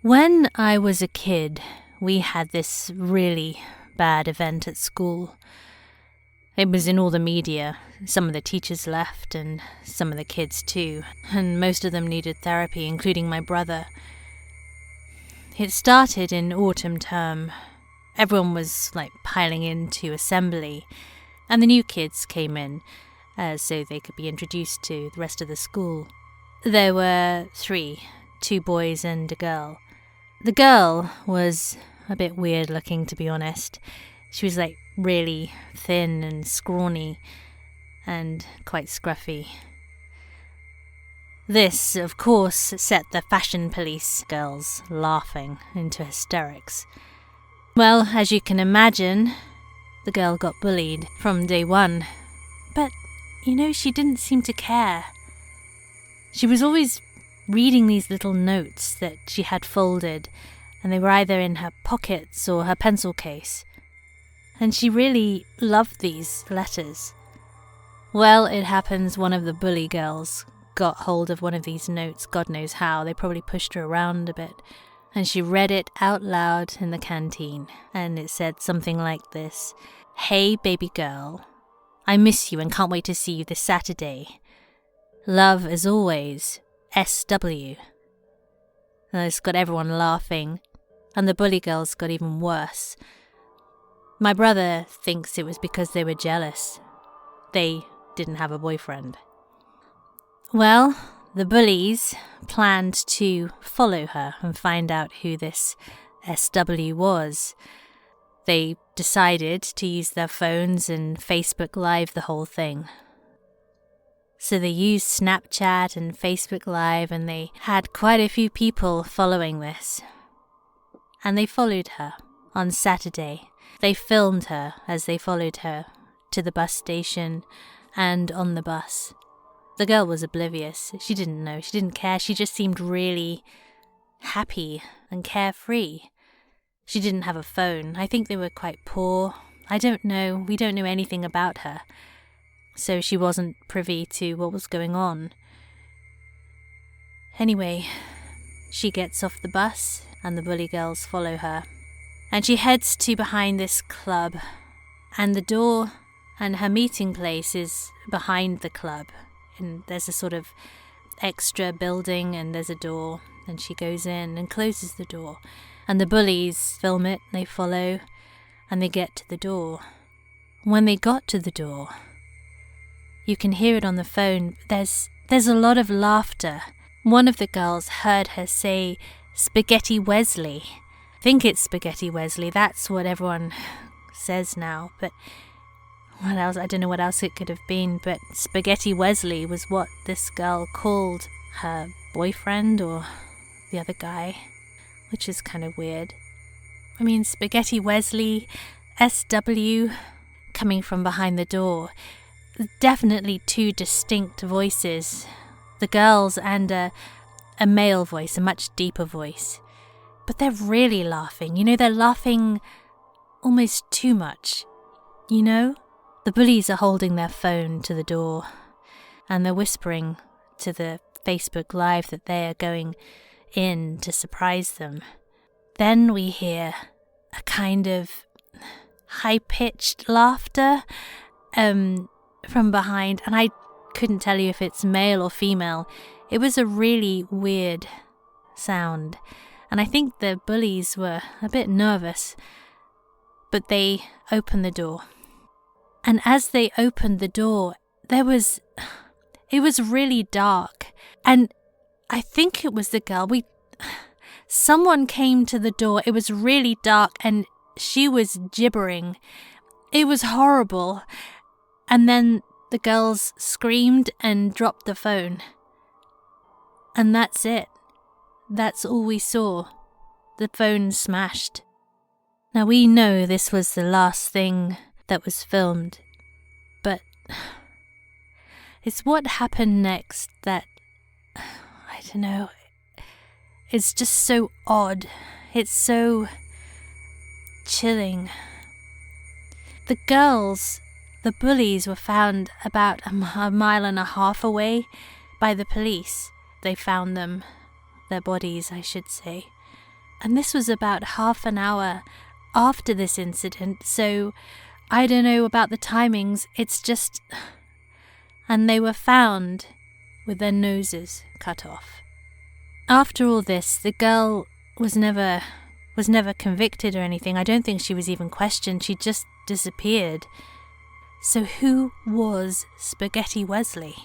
When I was a kid, we had this really bad event at school. It was in all the media. Some of the teachers left, and some of the kids too, and most of them needed therapy, including my brother. It started in autumn term. Everyone was piling into assembly, and the new kids came in, so they could be introduced to the rest of the school. There were 3, 2 boys and a girl. The girl was a bit weird looking, to be honest. She was really thin and scrawny and quite scruffy. This, of course, set the fashion police girls laughing into hysterics. Well, as you can imagine, the girl got bullied from day one. But, she didn't seem to care. She was always reading these little notes that she had folded, and they were either in her pockets or her pencil case. And she really loved these letters. Well, it happens one of the bully girls got hold of one of these notes, God knows how. They probably pushed her around a bit. And she read it out loud in the canteen. And it said something like this: "Hey, baby girl. I miss you and can't wait to see you this Saturday. Love as always, SW." And it's got everyone laughing. And the bully girls got even worse. My brother thinks it was because they were jealous. They didn't have a boyfriend. Well, the bullies planned to follow her and find out who this SW was. They decided to use their phones and Facebook Live the whole thing. So they used Snapchat and Facebook Live, and they had quite a few people following this. And they followed her on Saturday. They filmed her as they followed her to the bus station and on the bus. The girl was oblivious. She didn't know. She didn't care. She just seemed really happy and carefree. She didn't have a phone. I think they were quite poor. I don't know. We don't know anything about her. So she wasn't privy to what was going on. Anyway, she gets off the bus and the bully girls follow her. And she heads to behind this club. And the door and her meeting place is behind the club. And there's a sort of extra building and there's a door. And she goes in and closes the door. And the bullies film it, they follow, and they get to the door. When they got to the door, you can hear it on the phone. There's a lot of laughter. One of the girls heard her say, "Spaghetti Wesley." I think it's Spaghetti Wesley. That's what everyone says now. But what else? I don't know what else it could have been. But Spaghetti Wesley was what this girl called her boyfriend or the other guy, which is kind of weird. I mean, Spaghetti Wesley, SW, coming from behind the door. Definitely 2 distinct voices. The girl's and a male voice, a much deeper voice. But they're really laughing. They're laughing almost too much. The bullies are holding their phone to the door, and they're whispering to the Facebook Live that they are going in to surprise them. Then we hear a kind of high-pitched laughter from behind, and I couldn't tell you if it's male or female. It was a really weird sound, and I think the bullies were a bit nervous, but they opened the door. And as they opened the door, it was really dark, and I think it was the girl. Someone came to the door. It was really dark, and she was gibbering. It was horrible. And then the girls screamed and dropped the phone. And that's it. That's all we saw. The phone smashed. Now we know this was the last thing that was filmed, but it's what happened next that, I don't know, it's just so odd. It's so chilling. The girls, the bullies, were found about a mile and a half away by the police. They found them, their bodies, I should say. And this was about half an hour after this incident, so I don't know about the timings, it's just... And they were found with their noses cut off. After all this, the girl was never convicted or anything. I don't think she was even questioned. She just disappeared. So who was Spaghetti Wesley?